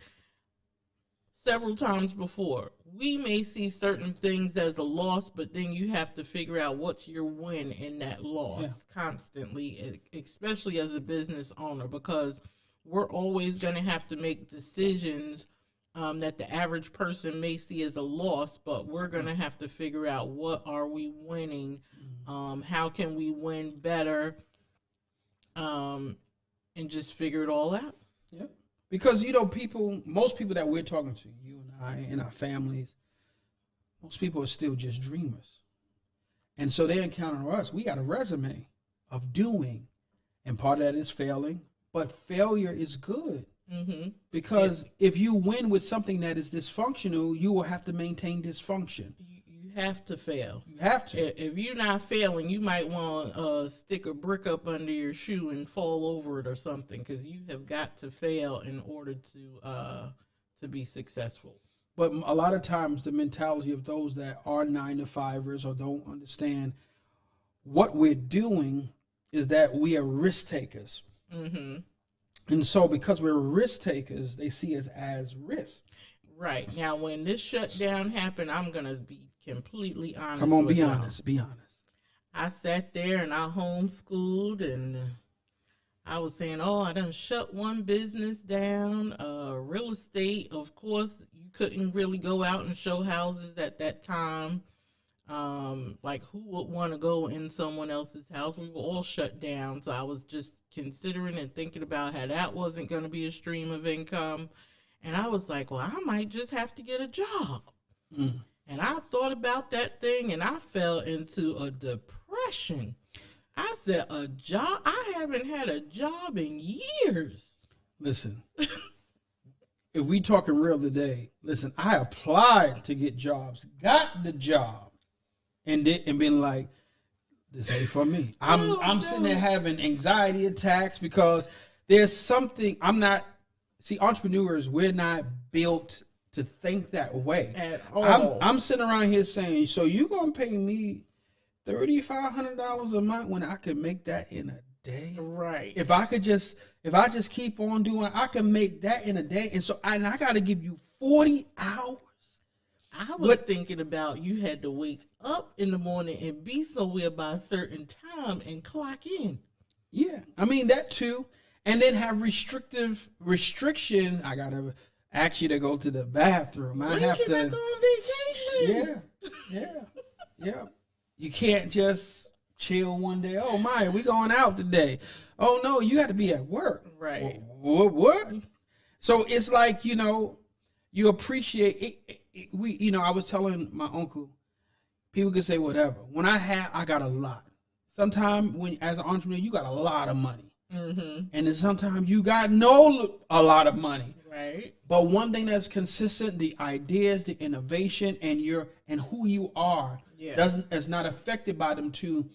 several times before, we may see certain things as a loss, but then you have to figure out what's your win in that loss constantly, especially as a business owner, because we're always going to have to make decisions that the average person may see as a loss, but we're going to have to figure out what are we winning, how can we win better, and just figure it all out. Yep. Because, most people that we're talking to, you and I and our families, most people are still just dreamers. And so they encounter us. We got a resume of doing, and part of that is failing, but failure is good. Because if you win with something that is dysfunctional, you will have to maintain dysfunction. You have to fail. You have to. If you're not failing, you might want to stick a brick up under your shoe and fall over it or something, because you have got to fail in order to be successful. But a lot of times the mentality of those that are 9-to-5ers or don't understand what we're doing is that we are risk takers. And so because we're risk takers, they see us as risk. Right. Now, when this shutdown happened, I'm going to be completely honest. Come on, be honest. Be honest. I sat there and I homeschooled, and I was saying, I done shut one business down. Real estate, of course, you couldn't really go out and show houses at that time. Like, who would want to go in someone else's house? We were all shut down, so I was just considering and thinking about how that wasn't going to be a stream of income. And I was like, well, I might just have to get a job. And I thought about that thing, and I fell into a depression. I said, a job? I haven't had a job in years. Listen, if we talking real today, listen, I applied to get jobs, got the job, and been like, this ain't for me. I'm sitting there having anxiety attacks because there's something entrepreneurs, we're not built to think that way at all. I'm sitting around here saying, so you gonna pay me $3,500 a month when I could make that in a day? Right. If I just keep on doing, I can make that in a day. And so I got to give you 40 hours. I was thinking about you had to wake up in the morning and be somewhere by a certain time and clock in. Yeah, I mean that too, and then have restriction. I gotta ask you to go to the bathroom. I have to go on vacation. Yeah. You can't just chill one day. Oh my, we going out today. Oh no, you have to be at work. Right. What? So it's like, you appreciate it. I was telling my uncle, people can say whatever. When I got a lot. Sometimes as an entrepreneur, you got a lot of money. Mm-hmm. And then sometimes you got a lot of money. Right. But one thing that's consistent, the ideas, the innovation, and who you are is not affected by them two,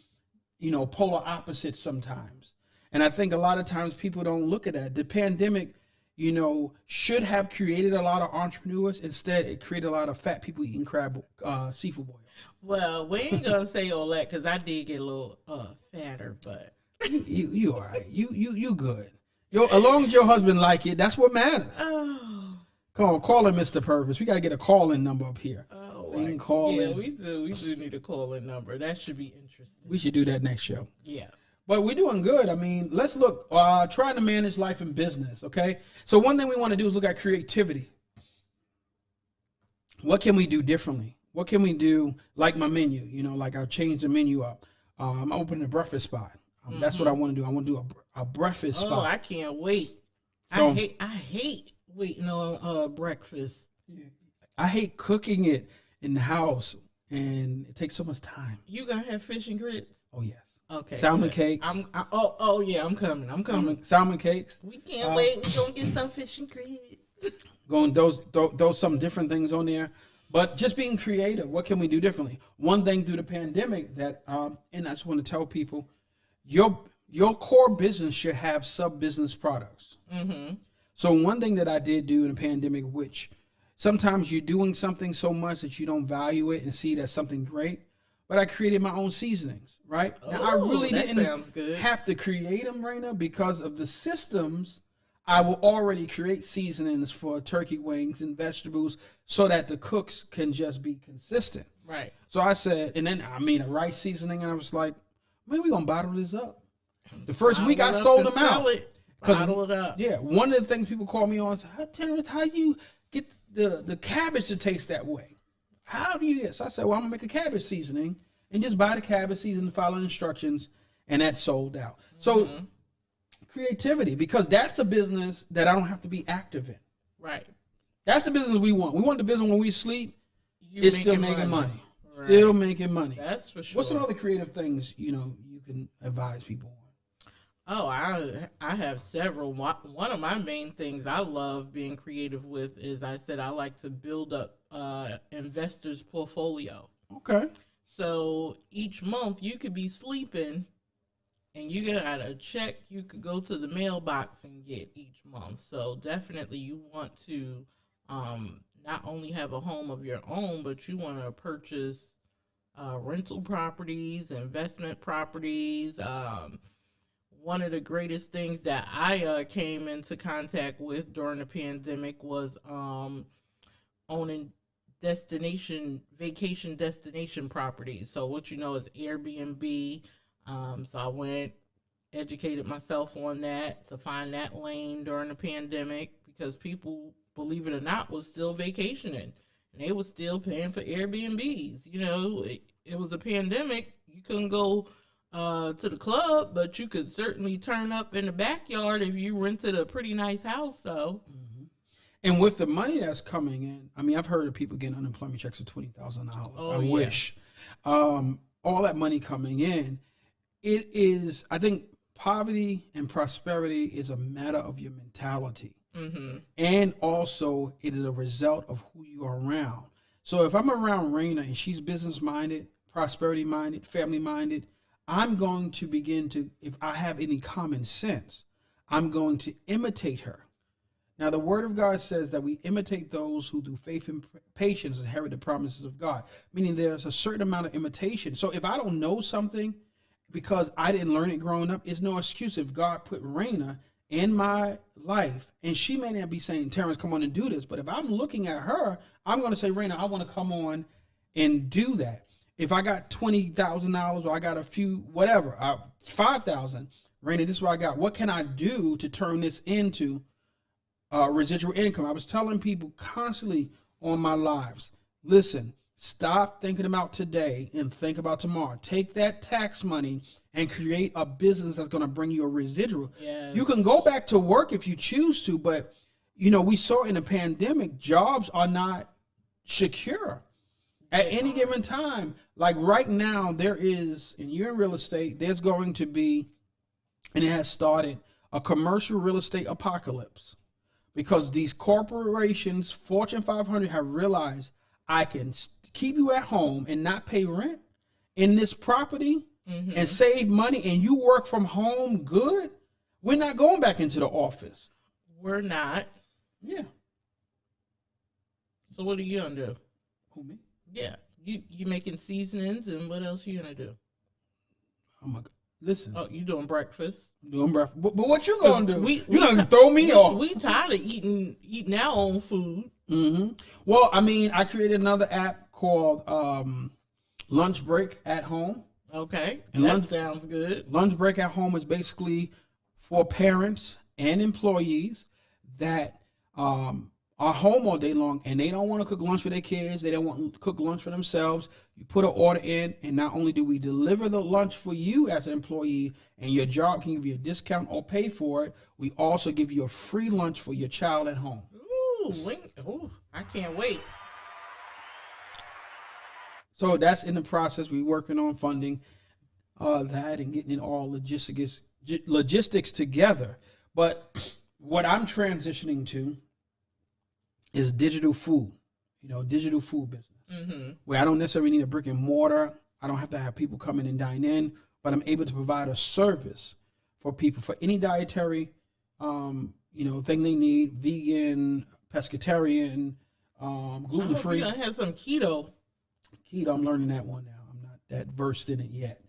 polar opposites sometimes. And I think a lot of times people don't look at that. The pandemic, should have created a lot of entrepreneurs. Instead, it created a lot of fat people eating seafood boil. Well, we ain't gonna say all that because I did get a little fatter, but you all right. You good. As long as your husband like it, that's what matters. Oh. Come on, call him Mr. Purvis. We gotta get a call-in number up here. Oh, so you can call in. We do need a call-in number. That should be interesting. We should do that next show. Yeah. But we're doing good. I mean, let's look, trying to manage life and business, okay? So one thing we want to do is look at creativity. What can we do differently? What can we do, like my menu, like I've changed the menu up. I'm opening a breakfast spot. That's what I want to do. I want to do a breakfast spot. Oh, I can't wait. So, I hate waiting on breakfast. I hate cooking it in the house, and it takes so much time. You gonna have fish and grits? Oh, yes. Okay. Salmon cakes. I'm coming. Salmon cakes. We can't wait. We're gonna get some fish and grits. Going those some different things on there. But just being creative, what can we do differently? One thing through the pandemic that and I just want to tell people, your core business should have sub-business products. Mm-hmm. So one thing that I did do in the pandemic, which sometimes you're doing something so much that you don't value it and see it as something great, but I created my own seasonings, right? Now, I really didn't have to create them, Raina, because of the systems. I will already create seasonings for turkey wings and vegetables so that the cooks can just be consistent. Right. So I said, and then I made a rice seasoning, and I was like, man, we're going to bottle this up. The first week I sold them out. Bottle it up. Yeah, one of the things people call me on is, Terrence, how you get the cabbage to taste that way? How do you do this? I said, well, I'm going to make a cabbage seasoning and just buy the cabbage seasoning, follow instructions, and that sold out. So creativity, because that's the business that I don't have to be active in. Right. That's the business we want. We want the business when we sleep, it's still making money. Right. Still making money. That's for sure. What's some other creative things, you can advise people on? Oh, I have several. One of my main things I love being creative with is I like to build up investors' portfolio. Okay. So each month you could be sleeping and you got a check you could go to the mailbox and get each month. So definitely you want to not only have a home of your own, but you want to purchase rental properties, investment properties. One of the greatest things that I came into contact with during the pandemic was owning vacation destination properties. So what is Airbnb. So I went, educated myself on that to find that lane during the pandemic because people, believe it or not, was still vacationing and they were still paying for Airbnbs. it was a pandemic, you couldn't go to the club, but you could certainly turn up in the backyard if you rented a pretty nice house. So, and with the money that's coming in, I mean, I've heard of people getting unemployment checks of $20,000. I wish all that money coming in. It is, I think, poverty and prosperity is a matter of your mentality, and also it is a result of who you are around. So if I'm around Raina and she's business minded, prosperity minded, family minded, I'm going to begin to, if I have any common sense, I'm going to imitate her. Now, the word of God says that we imitate those who through faith and patience inherit the promises of God, meaning there's a certain amount of imitation. So if I don't know something because I didn't learn it growing up, it's no excuse. If God put Raina in my life, and she may not be saying, Terrence, come on and do this, but if I'm looking at her, I'm going to say, Raina, I want to come on and do that. If I got $20,000 or I got a few, whatever, 5,000, Raina, this is what I got. What can I do to turn this into residual income? I was telling people constantly on my lives, listen, stop thinking about today and think about tomorrow. Take that tax money and create a business that's going to bring you a residual. Yes. You can go back to work if you choose to, but, you know, we saw in the pandemic, jobs are not secure. At any given time, like right now, there is, and you're in real estate, there's going to be, and it has started, a commercial real estate apocalypse because these corporations, Fortune 500, have realized I can keep you at home and not pay rent in this property and save money, and you work from home good. We're not going back into the office. We're not. Yeah. So what are you going to do? Who, me? Yeah, you making seasonings, and what else are you gonna do? Oh my God. Listen. Oh, you doing breakfast? Doing breakfast. But what you gonna do? You gonna throw me off. We tired of eating our own food. Well, I mean, I created another app called Lunch Break at Home. Okay, and that sounds good. Lunch Break at Home is basically for parents and employees that are home all day long and they don't want to cook lunch for their kids. They don't want to cook lunch for themselves. You put an order in, and not only do we deliver the lunch for you as an employee, and your job can give you a discount or pay for it, we also give you a free lunch for your child at home. Ooh, I can't wait. So that's in the process. We're working on funding that and getting it all logistics together. But what I'm transitioning to is digital food, digital food business, where I don't necessarily need a brick and mortar. I don't have to have people come in and dine in, but I'm able to provide a service for people for any dietary, thing they need: vegan, pescatarian, gluten-free. I have some keto. Keto, I'm learning that one now. I'm not that versed in it yet,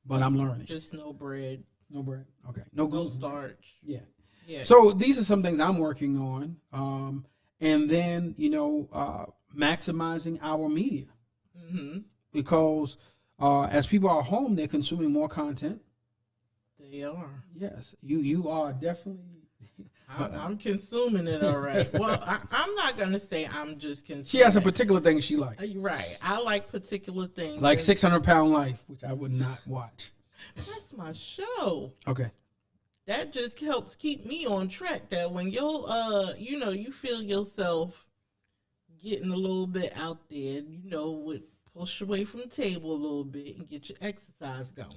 but I'm learning. Just no bread. No bread. Okay. No gluten. No starch. Yeah. Yeah. So these are some things I'm working on. And then, maximizing our media. Because as people are home, they're consuming more content. They are. Yes. You are definitely. I'm consuming it all right. Well, I'm not going to say I'm just consuming. She has a particular thing she likes. Right. I like particular things. Like 600-Pound Life, which I would not watch. That's my show. Okay. That just helps keep me on track. That when you feel yourself getting a little bit out there, would push away from the table a little bit and get your exercise going.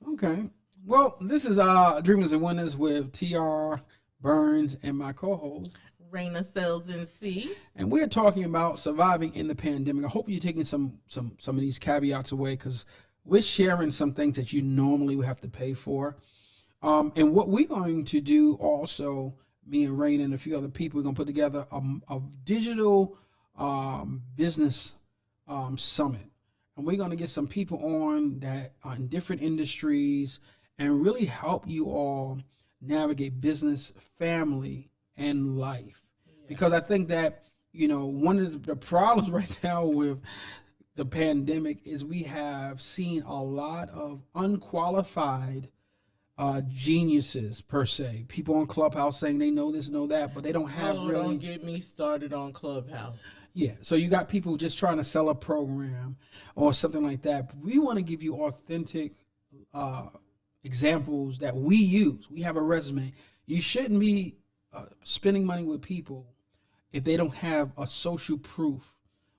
Okay. Well, this is Dreamers and Winners with TR Burns and my co-host Raina Sells NC. And we're talking about surviving in the pandemic. I hope you're taking some of these caveats away, because we're sharing some things that you normally would have to pay for. And what we're going to do also, me and Raina and a few other people, we're going to put together a digital business summit. And we're going to get some people on that are in different industries and really help you all navigate business, family, and life. Yeah. Because I think that, one of the problems right now with the pandemic is we have seen a lot of unqualified geniuses, per se. People on Clubhouse saying they know this, know that, but they don't have really. Don't get me started on Clubhouse. Yeah, so you got people just trying to sell a program or something like that. We want to give you authentic examples that we use. We have a resume. You shouldn't be spending money with people if they don't have a social proof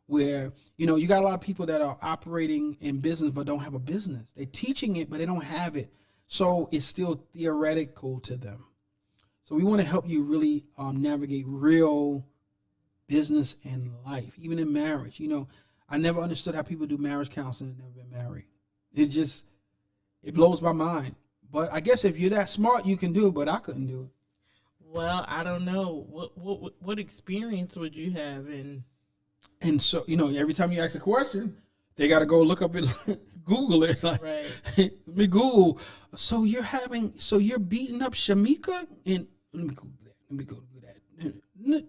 where, you got a lot of people that are operating in business but don't have a business. They're teaching it, but they don't have it. So it's still theoretical to them. So we want to help you really navigate real business and life, even in marriage. I never understood how people do marriage counseling and never been married. It blows my mind. But I guess if you're that smart, you can do it, but I couldn't do it. Well, I don't know. What experience would you have in? And so, every time you ask a question, they got to go look up and Google it. Like, right. Let me Google. So you're beating up Shamika? And let me Google that.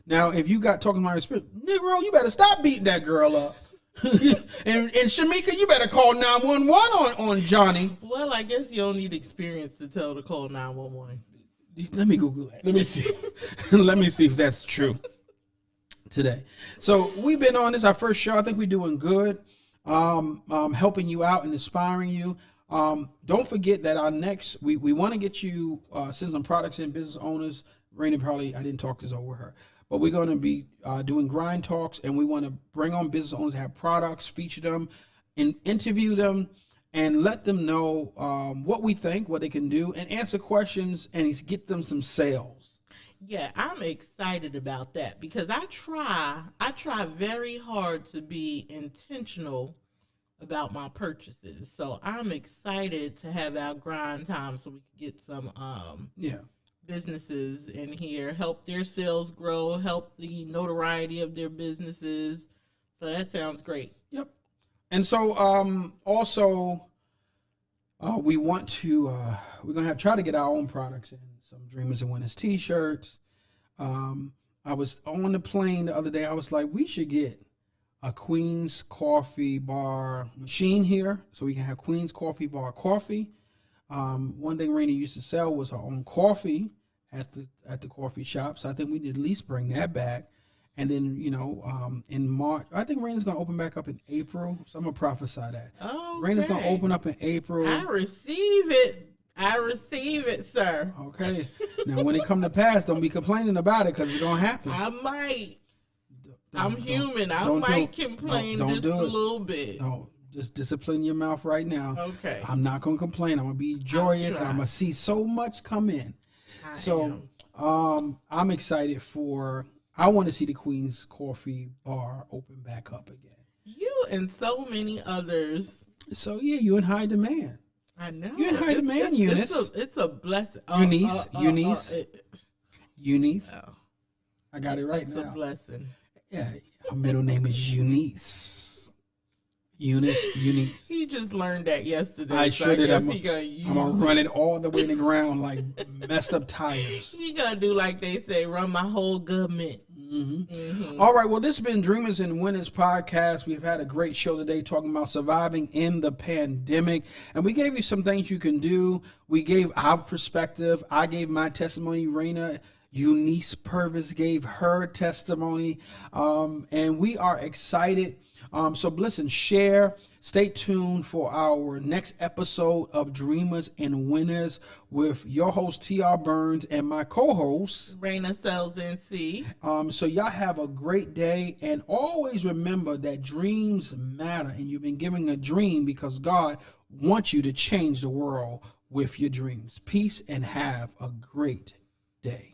Now, if you got talking about experience, Negro, you better stop beating that girl up. and Shamika, you better call 911 on Johnny. Well, I guess you don't need experience to tell to call 911. Let me Google that. Let me see. Let me see if that's true today. So we've been on this, our first show. I think we're doing good. Helping you out and inspiring you. Don't forget that our next, we want to get you, send some products in, business owners. Raina I didn't talk this over her. But we're going to be doing grind talks, and we want to bring on business owners, have products, feature them, and interview them, and let them know what we think, what they can do, and answer questions, and get them some sales. Yeah, I'm excited about that because I try very hard to be intentional about my purchases. So I'm excited to have our grind time so we can get some businesses in here, help their sales grow, help the notoriety of their businesses. So that sounds great. Yep. And so also we want to we're gonna try to get our own products in, some Dreamers and Winners t-shirts. I was on the plane the other day. I was like, we should get a Queen's Coffee Bar machine here so we can have Queen's Coffee Bar coffee. One thing Raina used to sell was her own coffee at the coffee shop. So I think we need to at least bring that back. And then, in March, I think Raina's going to open back up in April. So I'm going to prophesy that. Okay. Raina's going to open up in April. I receive it, sir. Okay. Now, when it come to pass, don't be complaining about it because it's going to happen. I might. I'm human. I might complain just a little bit. No. Just discipline your mouth right now. Okay. I'm not going to complain. I'm going to be joyous and I'm going to see so much come in. I'm excited I want to see the Queen's Coffee Bar open back up again. You and so many others. So, yeah, you're in high demand. I know. You're in high demand, Eunice. It's a blessing. Eunice. Oh. I got it right now. It's a blessing. Yeah, her middle name is Eunice. Eunice. He just learned that yesterday. I sure did. I'm gonna run it all the way in the ground like messed up tires. He gonna do like they say, run my whole government. Mm-hmm. Mm-hmm. All right. Well, this has been Dreamers and Winners podcast. We've had a great show today talking about surviving in the pandemic, and we gave you some things you can do. We gave our perspective. I gave my testimony. Raina. Eunice Purvis gave her testimony, and we are excited. So listen, share, stay tuned for our next episode of Dreamers and Winners with your host, T.R. Burns, and my co-host, Raina Sells NC. So y'all have a great day, and always remember that dreams matter, and you've been given a dream because God wants you to change the world with your dreams. Peace, and have a great day.